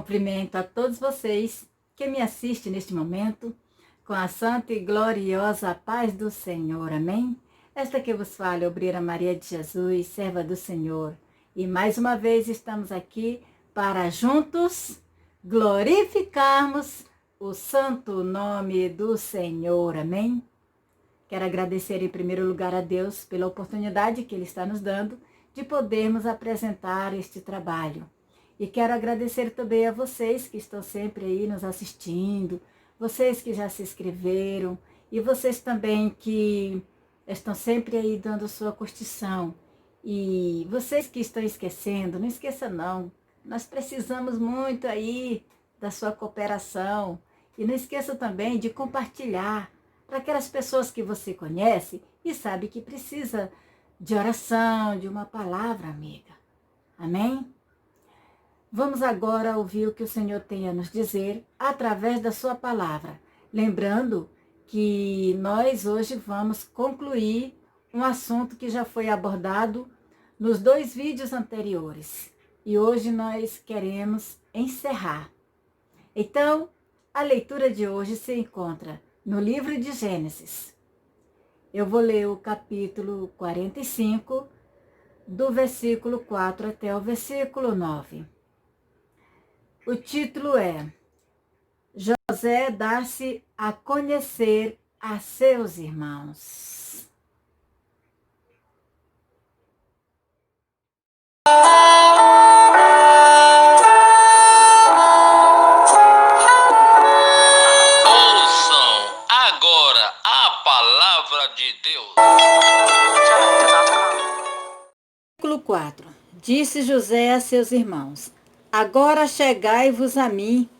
Cumprimento a todos vocês que me assistem neste momento, com a santa e gloriosa paz do Senhor, amém? Esta que vos fala é Obreira Maria de Jesus, serva do Senhor. E mais uma vez estamos aqui para juntos glorificarmos o santo nome do Senhor, amém? Quero agradecer em primeiro lugar a Deus pela oportunidade que Ele está nos dando de podermos apresentar este trabalho. E quero agradecer também a vocês que estão sempre aí nos assistindo, vocês que já se inscreveram e vocês também que estão sempre aí dando sua curtição. E vocês que estão esquecendo, não esqueça não, nós precisamos muito aí da sua cooperação. E não esqueça também de compartilhar para aquelas pessoas que você conhece e sabe que precisa de oração, de uma palavra amiga. Amém? Vamos agora ouvir o que o Senhor tem a nos dizer através da sua palavra. Lembrando que nós hoje vamos concluir um assunto que já foi abordado nos 2 vídeos anteriores. E hoje nós queremos encerrar. Então, a leitura de hoje se encontra no livro de Gênesis. Eu vou ler o capítulo 45, do versículo 4 até o versículo 9. O título é José dá-se a conhecer a seus irmãos. Ouçam agora a palavra de Deus. Versículo 4. Disse José a seus irmãos: Agora chegai-vos a mim.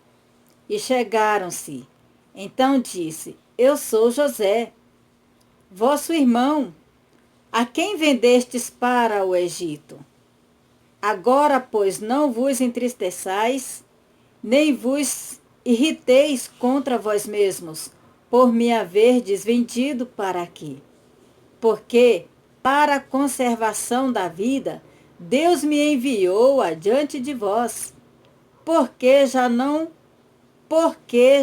E chegaram-se. Então disse: Eu sou José, vosso irmão, a quem vendestes para o Egito. Agora, pois, não vos entristeçais, nem vos irriteis contra vós mesmos, por me haverdes vendido para aqui. Porque, para a conservação da vida, Deus me enviou adiante de vós, porque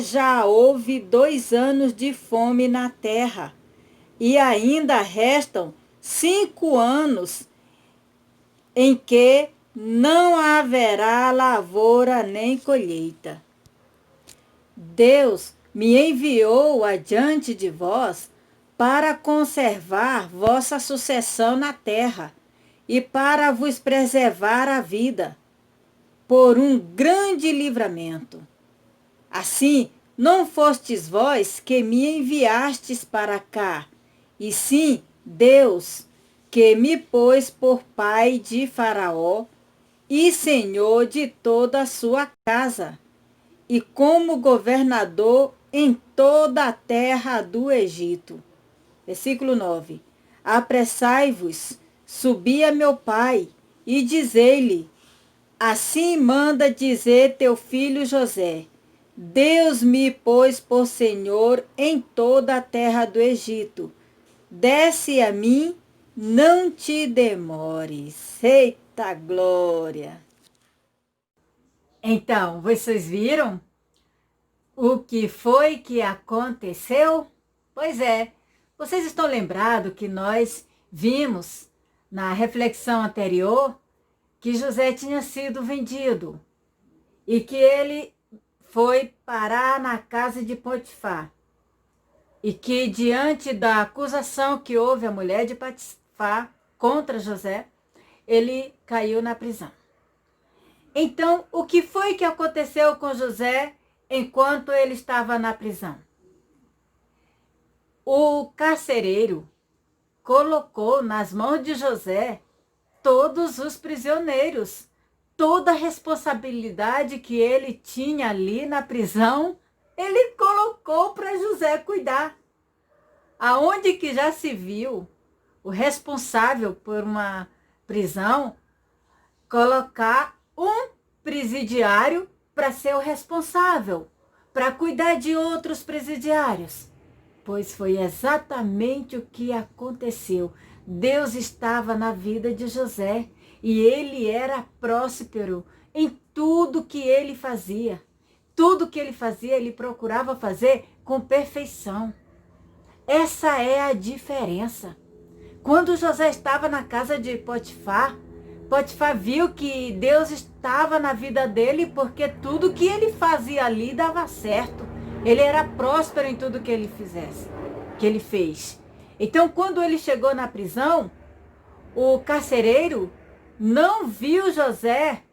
já houve 2 anos de fome na terra, e ainda restam 5 anos em que não haverá lavoura nem colheita. Deus me enviou adiante de vós para conservar vossa sucessão na terra e para vos preservar a vida, por um grande livramento. Assim, não fostes vós que me enviastes para cá, e sim Deus, que me pôs por pai de Faraó e senhor de toda a sua casa, e como governador em toda a terra do Egito. Versículo 9. Apressai-vos, subi a meu pai, e dizei-lhe: Assim manda dizer teu filho José: Deus me pôs por senhor em toda a terra do Egito. Desce a mim, não te demores. Eita glória! Então, vocês viram o que foi que aconteceu? Pois é, vocês estão lembrados que nós vimos na reflexão anterior que José tinha sido vendido e que ele foi parar na casa de Potifar. E que diante da acusação que houve a mulher de Potifar contra José, ele caiu na prisão. Então, o que foi que aconteceu com José enquanto ele estava na prisão? O carcereiro colocou nas mãos de José todos os prisioneiros, toda a responsabilidade que ele tinha ali na prisão, ele colocou para José cuidar. Aonde que já se viu o responsável por uma prisão colocar um presidiário para ser o responsável, para cuidar de outros presidiários? Pois foi exatamente o que aconteceu. Deus estava na vida de José e ele era próspero em tudo que ele fazia. Tudo que ele fazia, ele procurava fazer com perfeição. Essa é a diferença. Quando José estava na casa de Potifar, Potifar viu que Deus estava na vida dele porque tudo que ele fazia ali dava certo. Ele era próspero em tudo que ele fizesse, que ele fez. Então, quando ele chegou na prisão, o carcereiro não viu José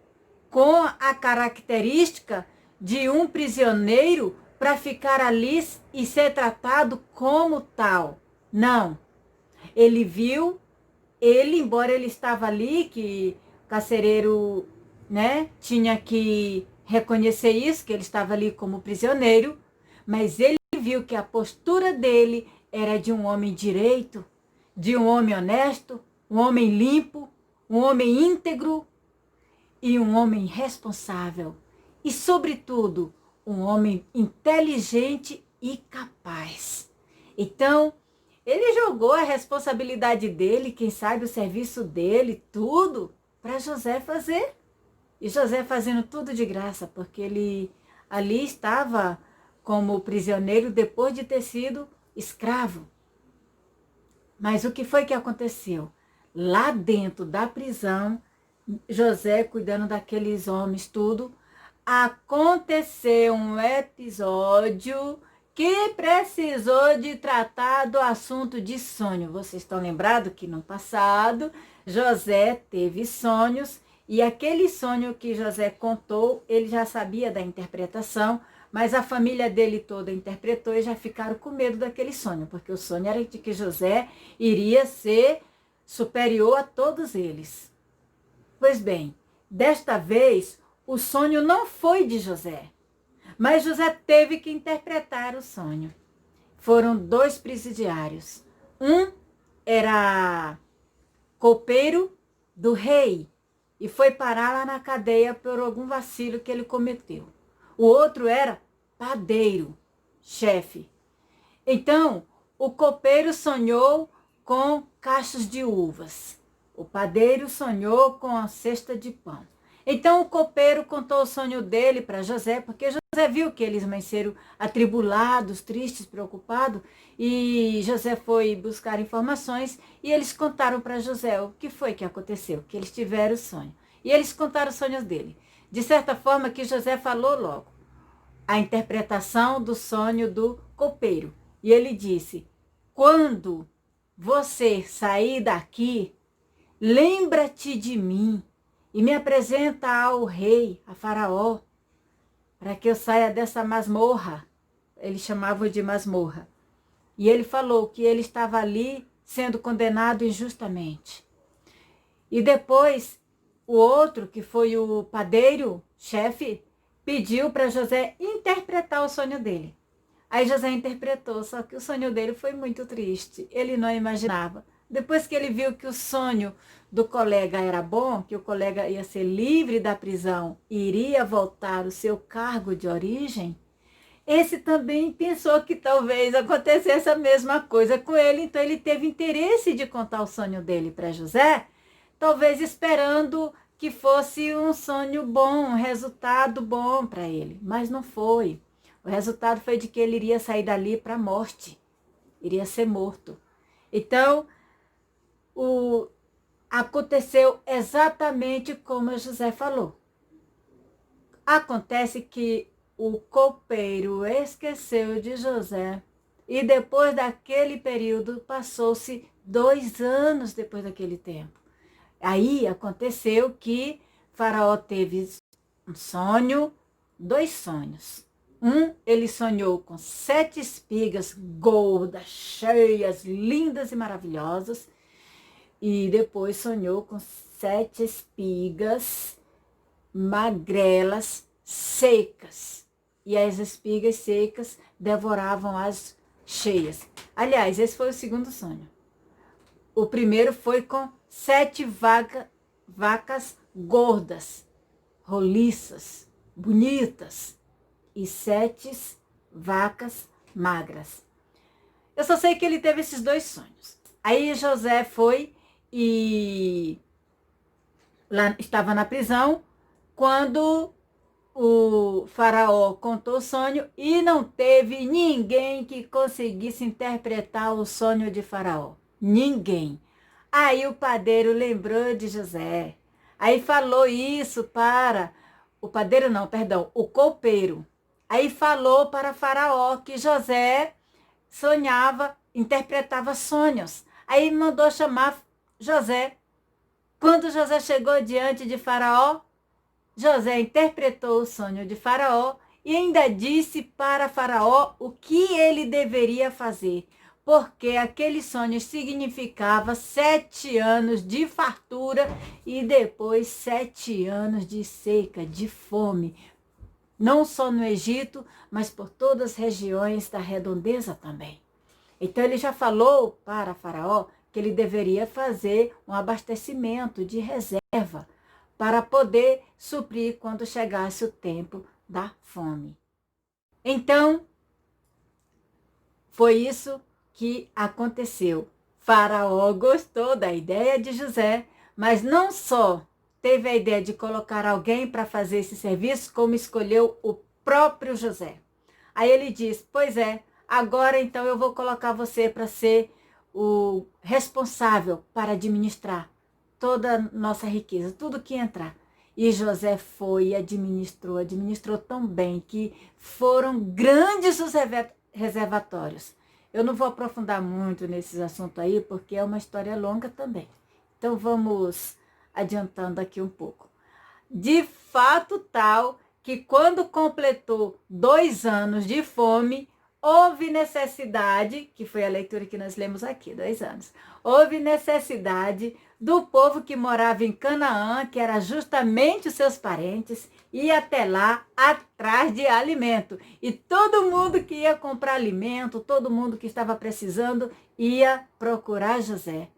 com a característica de um prisioneiro para ficar ali e ser tratado como tal. Não. Ele viu, embora ele estava ali, que o carcereiro, né, tinha que reconhecer isso, que ele estava ali como prisioneiro, mas ele viu que a postura dele era de um homem direito, de um homem honesto, um homem limpo, um homem íntegro e um homem responsável. E, sobretudo, um homem inteligente e capaz. Então, ele jogou a responsabilidade dele, quem sabe o serviço dele, tudo, para José fazer. E José fazendo tudo de graça, porque ele ali estava como prisioneiro depois de ter sido escravo. Mas o que foi que aconteceu? Lá dentro da prisão, José cuidando daqueles homens, tudo, aconteceu um episódio que precisou de tratar do assunto de sonho. Vocês estão lembrados que no passado José teve sonhos e aquele sonho que José contou, ele já sabia da interpretação, mas a família dele toda interpretou e já ficaram com medo daquele sonho, porque o sonho era de que José iria ser superior a todos eles. Pois bem, desta vez o sonho não foi de José, mas José teve que interpretar o sonho. Foram 2 presidiários. Um era copeiro do rei e foi parar lá na cadeia por algum vacilo que ele cometeu. O outro era padeiro, chefe. Então, o copeiro sonhou com cachos de uvas. O padeiro sonhou com a cesta de pão. Então o copeiro contou o sonho dele para José, porque José viu que eles amanheceram atribulados, tristes, preocupados, e José foi buscar informações e eles contaram para José o que foi que aconteceu, que eles tiveram o sonho. E eles contaram os sonhos dele. De certa forma que José falou logo a interpretação do sonho do copeiro. E ele disse: quando você sair daqui, lembra-te de mim e me apresenta ao rei, a Faraó, para que eu saia dessa masmorra. Eles chamavam de masmorra. E ele falou que ele estava ali sendo condenado injustamente. E depois, o outro, que foi o padeiro, chefe, pediu para José interpretar o sonho dele. Aí José interpretou, só que o sonho dele foi muito triste. Ele não imaginava. Depois que ele viu que o sonho do colega era bom, que o colega ia ser livre da prisão e iria voltar ao seu cargo de origem, esse também pensou que talvez acontecesse a mesma coisa com ele, então ele teve interesse de contar o sonho dele para José, talvez esperando que fosse um sonho bom, um resultado bom para ele, mas não foi. O resultado foi de que ele iria sair dali para a morte, iria ser morto. Então, aconteceu exatamente como José falou. Acontece que o copeiro esqueceu de José e depois daquele período, passou-se 2 anos depois daquele tempo. Aí aconteceu que Faraó teve um sonho, 2 sonhos. Ele sonhou com 7 espigas gordas, cheias, lindas e maravilhosas. E depois sonhou com 7 espigas magrelas, secas. E as espigas secas devoravam as cheias. Aliás, esse foi o segundo sonho. O primeiro foi com 7 vacas gordas, roliças, bonitas. E 7 vacas magras. Eu só sei que ele teve esses 2 sonhos. Aí José foi e lá estava na prisão quando o faraó contou o sonho e não teve ninguém que conseguisse interpretar o sonho de faraó. Ninguém. Aí o padeiro lembrou de José. Aí falou isso para o padeiro não, perdão, o copeiro. Aí falou para faraó que José sonhava, interpretava sonhos. Aí mandou chamar José. Quando José chegou diante de faraó, José interpretou o sonho de Faraó e ainda disse para Faraó o que ele deveria fazer, porque aquele sonho significava 7 anos de fartura e depois 7 anos de seca, de fome, não só no Egito, mas por todas as regiões da redondeza também. Então ele já falou para Faraó que ele deveria fazer um abastecimento de reserva para poder suprir quando chegasse o tempo da fome. Então, foi isso que aconteceu. Faraó gostou da ideia de José, mas não só teve a ideia de colocar alguém para fazer esse serviço, como escolheu o próprio José. Aí ele diz: pois é, agora então eu vou colocar você para ser o responsável para administrar toda a nossa riqueza, tudo que entrar. E José foi e administrou tão bem que foram grandes os reservatórios. Eu não vou aprofundar muito nesses assuntos aí, porque é uma história longa também. Então vamos adiantando aqui um pouco. De fato tal que quando completou 2 anos de fome, houve necessidade, que foi a leitura que nós lemos aqui, 2 anos, houve necessidade do povo que morava em Canaã, que era justamente os seus parentes, ir até lá atrás de alimento. E todo mundo que ia comprar alimento, todo mundo que estava precisando, ia procurar José.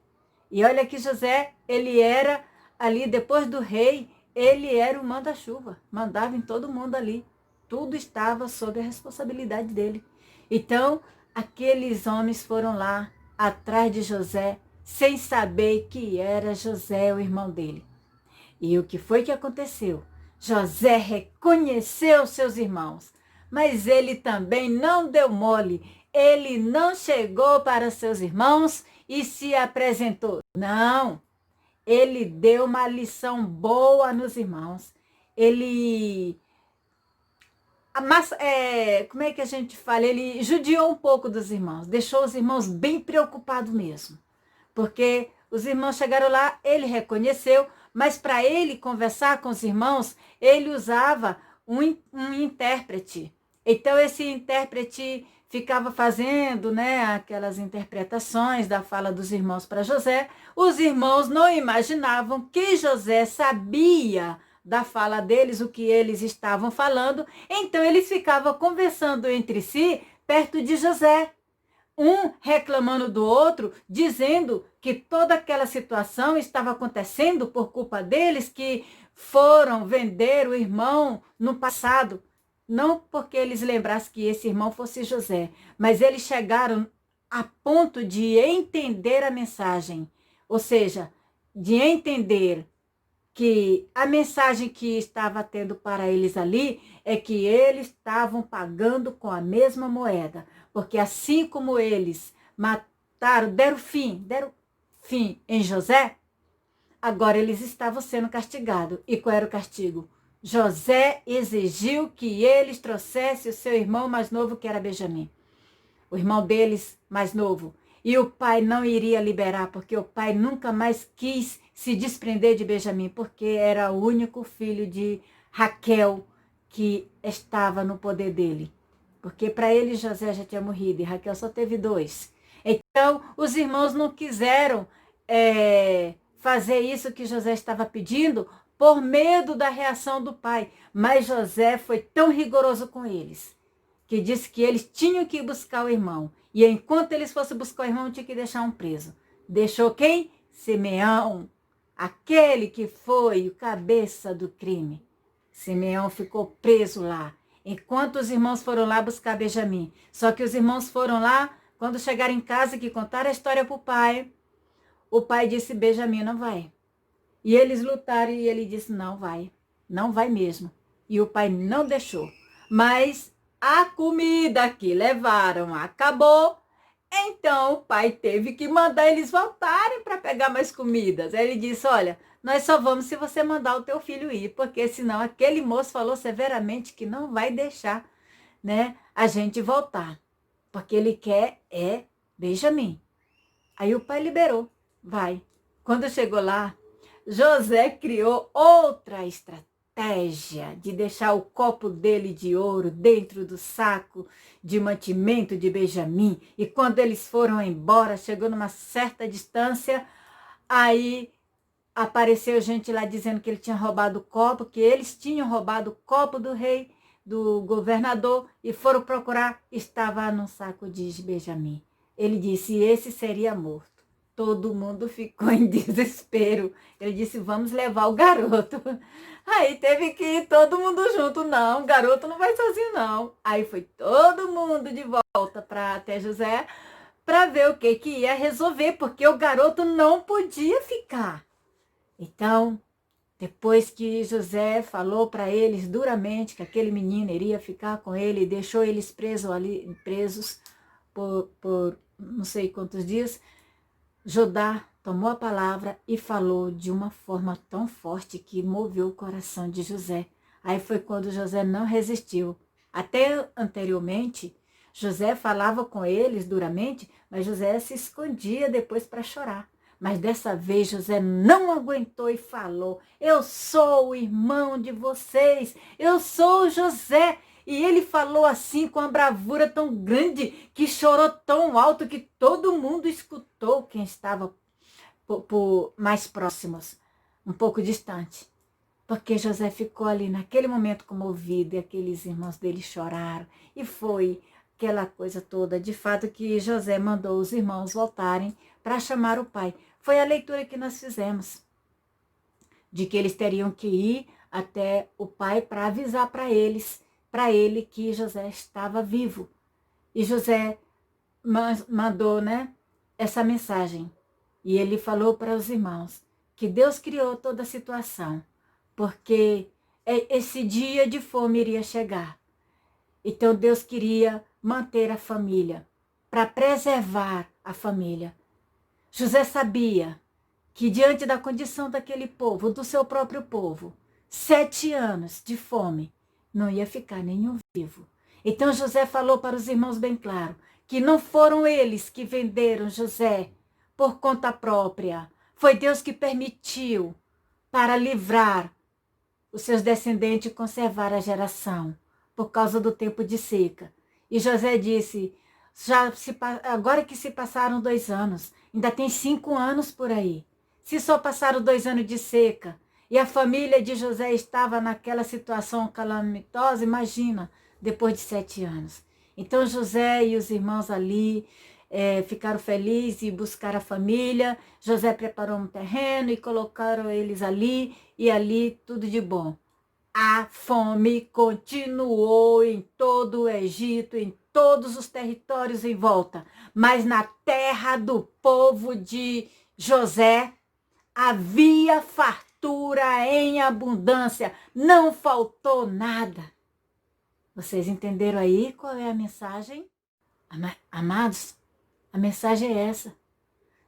E olha que José, ele era ali, depois do rei, ele era o manda-chuva, mandava em todo mundo ali. Tudo estava sob a responsabilidade dele. Então, aqueles homens foram lá atrás de José, sem saber que era José, o irmão dele. E o que foi que aconteceu? José reconheceu seus irmãos, mas ele também não deu mole. Ele não chegou para seus irmãos e se apresentou. Não, ele deu uma lição boa nos irmãos. Ele Mas, como é que a gente fala? Ele judiou um pouco dos irmãos, deixou os irmãos bem preocupados mesmo. Porque os irmãos chegaram lá, ele reconheceu, mas para ele conversar com os irmãos, ele usava um intérprete. Então, esse intérprete ficava fazendo, né, aquelas interpretações da fala dos irmãos para José. Os irmãos não imaginavam que José sabia da fala deles, o que eles estavam falando, então eles ficavam conversando entre si, perto de José, um reclamando do outro, dizendo que toda aquela situação estava acontecendo por culpa deles, que foram vender o irmão no passado, não porque eles lembrassem que esse irmão fosse José, mas eles chegaram a ponto de entender a mensagem, ou seja, de entender que a mensagem que estava tendo para eles ali é que eles estavam pagando com a mesma moeda, porque assim como eles mataram, deram fim em José, agora eles estavam sendo castigados. E qual era o castigo? José exigiu que eles trouxessem o seu irmão mais novo, que era Benjamim, o irmão deles mais novo. E o pai não iria liberar, porque o pai nunca mais quis se desprender de Benjamim, porque era o único filho de Raquel que estava no poder dele. Porque para ele José já tinha morrido e Raquel só teve 2. Então, os irmãos não quiseram fazer isso que José estava pedindo por medo da reação do pai. Mas José foi tão rigoroso com eles, que disse que eles tinham que ir buscar o irmão. E enquanto eles fossem buscar o irmão, tinha que deixar um preso. Deixou quem? Simeão, aquele que foi o cabeça do crime. Simeão ficou preso lá, enquanto os irmãos foram lá buscar Benjamim. Só que os irmãos foram lá, quando chegaram em casa, que contaram a história para o pai disse: Benjamim não vai. E eles lutaram e ele disse: não vai. não vai mesmo. E o pai não deixou. Mas a comida que levaram acabou. Então o pai teve que mandar eles voltarem para pegar mais comidas. Aí ele disse: olha, nós só vamos se você mandar o teu filho ir, porque senão aquele moço falou severamente que não vai deixar, né, a gente voltar, porque ele quer Benjamim. Aí o pai liberou, vai. Quando chegou lá, José criou outra estratégia de deixar o copo dele de ouro dentro do saco de mantimento de Benjamim. E quando eles foram embora, chegou numa certa distância, aí apareceu gente lá dizendo que ele tinha roubado o copo, que eles tinham roubado o copo do rei, do governador, e foram procurar, estava no saco de Benjamim. Ele disse: esse seria morto. Todo mundo ficou em desespero. Ele disse: vamos levar o garoto. Aí teve que ir todo mundo junto. Não, o garoto não vai sozinho, não. Aí foi todo mundo de volta para até José para ver o que ia resolver, porque o garoto não podia ficar. Então, depois que José falou para eles duramente que aquele menino iria ficar com ele, e deixou eles presos por não sei quantos dias, Judá tomou a palavra e falou de uma forma tão forte que moveu o coração de José. Aí foi quando José não resistiu. Até anteriormente, José falava com eles duramente, mas José se escondia depois para chorar. Mas dessa vez José não aguentou e falou: eu sou o irmão de vocês, eu sou José. E ele falou assim com uma bravura tão grande que chorou tão alto que todo mundo escutou, quem estava por mais próximos, um pouco distante. Porque José ficou ali naquele momento comovido e aqueles irmãos dele choraram. E foi aquela coisa toda, de fato, que José mandou os irmãos voltarem para chamar o pai. Foi a leitura que nós fizemos, de que eles teriam que ir até o pai para avisar para ele que José estava vivo. E José mandou, né, essa mensagem. E ele falou para os irmãos que Deus criou toda a situação, porque esse dia de fome iria chegar. Então Deus queria manter a família, para preservar a família. José sabia que diante da condição daquele povo, do seu próprio povo, 7 anos de fome, não ia ficar nenhum vivo. Então José falou para os irmãos bem claro, que não foram eles que venderam José por conta própria. Foi Deus que permitiu para livrar os seus descendentes e conservar a geração, por causa do tempo de seca. E José disse: agora que se passaram 2 anos, ainda tem 5 anos por aí. Se só passaram 2 anos de seca e a família de José estava naquela situação calamitosa, imagina, depois de 7 anos. Então José e os irmãos ali ficaram felizes e buscaram a família. José preparou um terreno e colocaram eles ali, e ali tudo de bom. A fome continuou em todo o Egito, em todos os territórios em volta, mas na terra do povo de José havia fartura em abundância, não faltou nada. Vocês entenderam aí qual é a mensagem? Amados, a mensagem é essa.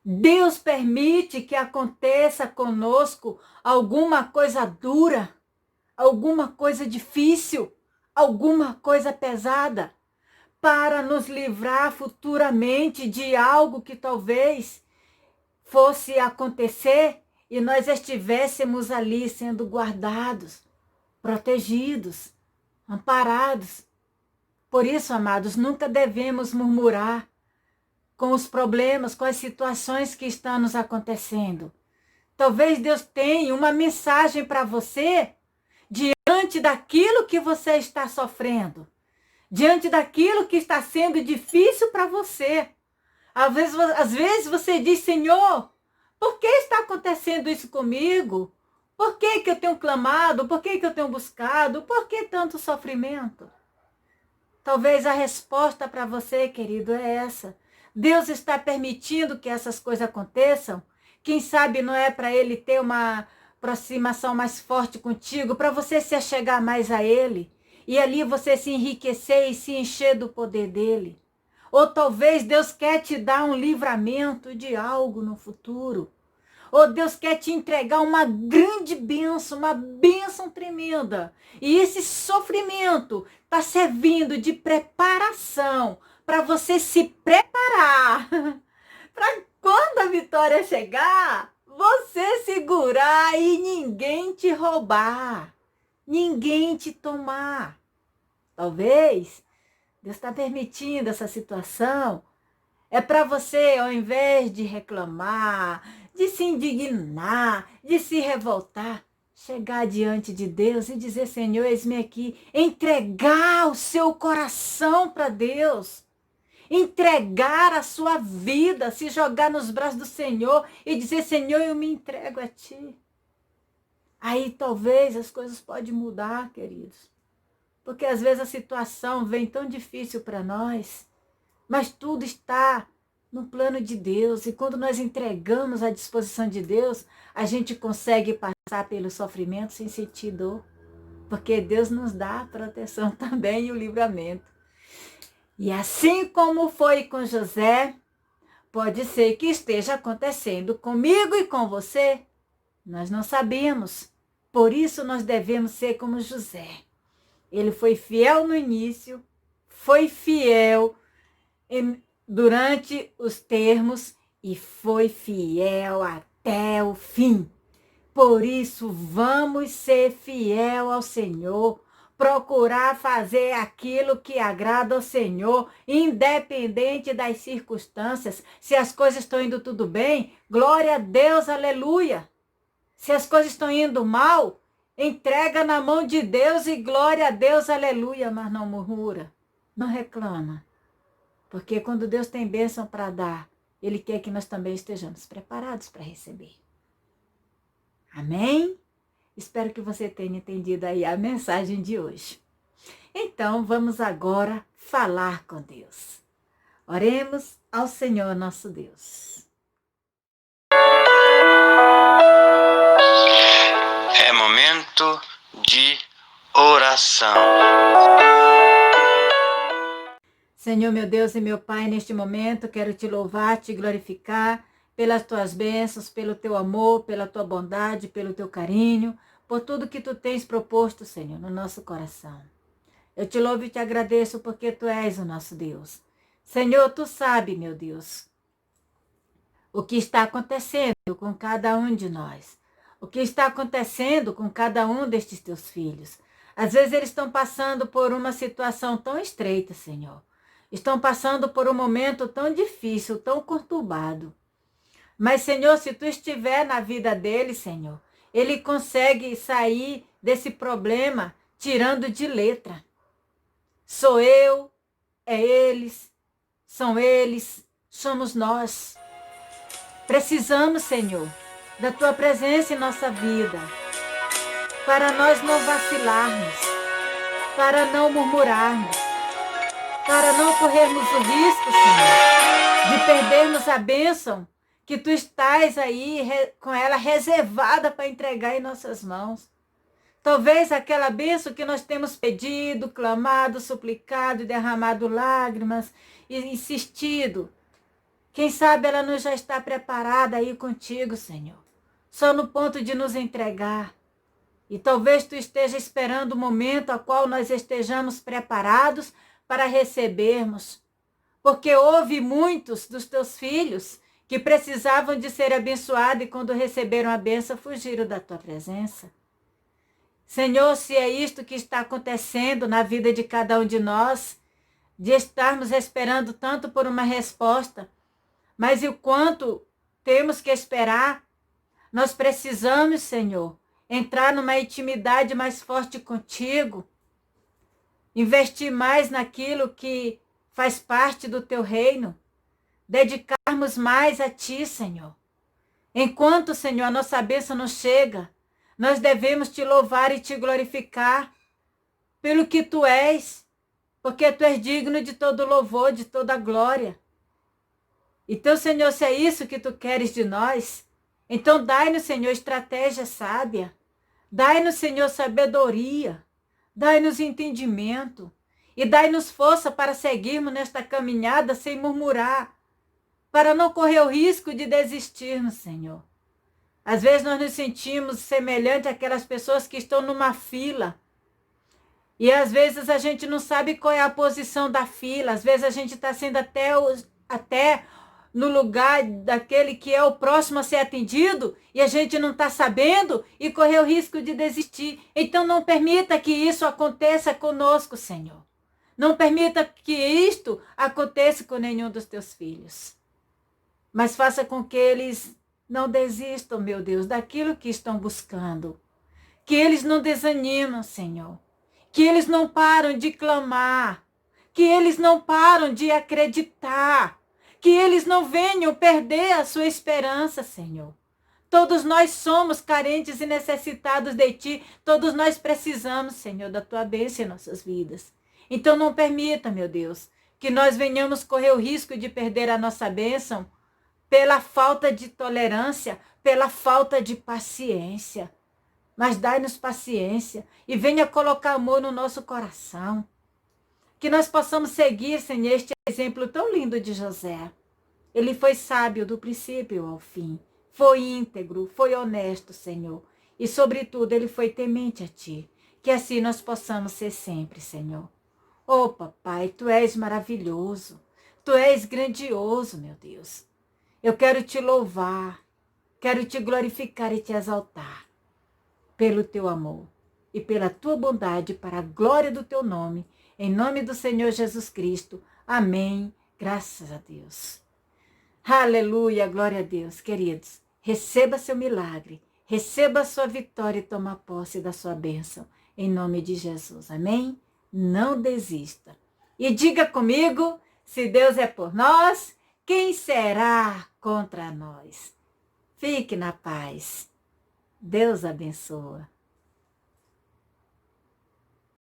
Deus permite que aconteça conosco alguma coisa dura, alguma coisa difícil, alguma coisa pesada, para nos livrar futuramente de algo que talvez fosse acontecer e nós estivéssemos ali sendo guardados, protegidos, amparados. Por isso, amados, nunca devemos murmurar com os problemas, com as situações que estão nos acontecendo. Talvez Deus tenha uma mensagem para você diante daquilo que você está sofrendo, diante daquilo que está sendo difícil para você. Às vezes você diz: Senhor, por que está acontecendo isso comigo? Por que eu tenho clamado? Por que eu tenho buscado? Por que tanto sofrimento? Talvez a resposta para você, querido, é essa. Deus está permitindo que essas coisas aconteçam. Quem sabe não é para ele ter uma aproximação mais forte contigo, para você se achegar mais a Ele. E ali você se enriquecer e se encher do poder dEle. Ou talvez Deus quer te dar um livramento de algo no futuro. Ou Deus quer te entregar uma grande bênção, uma bênção tremenda. E esse sofrimento está servindo de preparação para você se preparar. Para quando a vitória chegar, você segurar e ninguém te roubar. Ninguém te tomar. Talvez Deus está permitindo essa situação. É para você, ao invés de reclamar, de se indignar, de se revoltar, chegar diante de Deus e dizer: Senhor, eis-me aqui. Entregar o seu coração para Deus. Entregar a sua vida, se jogar nos braços do Senhor e dizer: Senhor, eu me entrego a Ti. Aí talvez as coisas podem mudar, queridos. Porque às vezes a situação vem tão difícil para nós, mas tudo está no plano de Deus. E quando nós entregamos à disposição de Deus, a gente consegue passar pelo sofrimento sem sentir dor. Porque Deus nos dá a proteção também e o livramento. E assim como foi com José, pode ser que esteja acontecendo comigo e com você. Nós não sabemos. Por isso nós devemos ser como José. Ele foi fiel no início, foi fiel durante os termos e foi fiel até o fim. Por isso, vamos ser fiel ao Senhor, procurar fazer aquilo que agrada ao Senhor, independente das circunstâncias. Se as coisas estão indo tudo bem, glória a Deus, aleluia. Se as coisas estão indo mal, entrega na mão de Deus e glória a Deus, aleluia, mas não murmura, não reclama. Porque quando Deus tem bênção para dar, Ele quer que nós também estejamos preparados para receber. Amém? Espero que você tenha entendido aí a mensagem de hoje. Então, vamos agora falar com Deus. Oremos ao Senhor nosso Deus. É momento de oração. Senhor, meu Deus e meu Pai, neste momento quero te louvar, te glorificar pelas tuas bênçãos, pelo teu amor, pela tua bondade, pelo teu carinho, por tudo que tu tens proposto, Senhor, no nosso coração. Eu te louvo e te agradeço porque tu és o nosso Deus. Senhor, tu sabe, meu Deus, o que está acontecendo com cada um de nós. O que está acontecendo com cada um destes teus filhos. Às vezes eles estão passando por uma situação tão estreita, Senhor. Estão passando por um momento tão difícil, tão conturbado. Mas, Senhor, se tu estiver na vida dele, Senhor, ele consegue sair desse problema tirando de letra. Sou eu, é eles, são eles, somos nós. Precisamos, Senhor, da tua presença em nossa vida, para nós não vacilarmos, para não murmurarmos, para não corrermos o risco, Senhor, de perdermos a bênção que tu estás aí com ela reservada para entregar em nossas mãos. Talvez aquela bênção que nós temos pedido, clamado, suplicado, derramado lágrimas e insistido. Quem sabe ela não já está preparada aí contigo, Senhor. Só no ponto de nos entregar. E talvez tu esteja esperando o momento a qual nós estejamos preparados para recebermos. Porque houve muitos dos teus filhos que precisavam de ser abençoados e quando receberam a bênção fugiram da tua presença. Senhor, se é isto que está acontecendo na vida de cada um de nós, de estarmos esperando tanto por uma resposta, mas e o quanto temos que esperar, nós precisamos, Senhor, entrar numa intimidade mais forte contigo, investir mais naquilo que faz parte do teu reino, dedicarmos mais a ti, Senhor. Enquanto, Senhor, a nossa bênção não chega, nós devemos te louvar e te glorificar pelo que tu és, porque tu és digno de todo louvor, de toda glória. Então, Senhor, se é isso que tu queres de nós, Então, dai-nos, Senhor, estratégia sábia. Dai-nos, Senhor, sabedoria. Dai-nos entendimento. E dai-nos força para seguirmos nesta caminhada sem murmurar, para não correr o risco de desistirmos, Senhor. Às vezes nós nos sentimos semelhantes àquelas pessoas que estão numa fila. E às vezes a gente não sabe qual é a posição da fila. Às vezes a gente está sendo até no lugar daquele que é o próximo a ser atendido e a gente não está sabendo e correr o risco de desistir. Então não permita que isso aconteça conosco, Senhor. Não permita que isto aconteça com nenhum dos teus filhos. Mas faça com que eles não desistam, meu Deus, daquilo que estão buscando. Que eles não desanimam, Senhor. Que eles não param de clamar. Que eles não param de acreditar. Que eles não venham perder a sua esperança, Senhor. Todos nós somos carentes e necessitados de Ti. Todos nós precisamos, Senhor, da Tua bênção em nossas vidas. Então não permita, meu Deus, que nós venhamos correr o risco de perder a nossa bênção pela falta de tolerância, pela falta de paciência. Mas dai-nos paciência e venha colocar amor no nosso coração. Que nós possamos seguir, Senhor, este exemplo tão lindo de José. Ele foi sábio do princípio ao fim. Foi íntegro, foi honesto, Senhor. E, sobretudo, ele foi temente a Ti. Que assim nós possamos ser sempre, Senhor. Oh, papai, Tu és maravilhoso. Tu és grandioso, meu Deus. Eu quero Te louvar. Quero Te glorificar e Te exaltar. Pelo Teu amor e pela Tua bondade, para a glória do Teu nome. Em nome do Senhor Jesus Cristo. Amém. Graças a Deus. Aleluia, glória a Deus. Queridos, receba seu milagre. Receba a sua vitória e toma posse da sua bênção. Em nome de Jesus. Amém? Não desista. E diga comigo, se Deus é por nós, quem será contra nós? Fique na paz. Deus abençoa.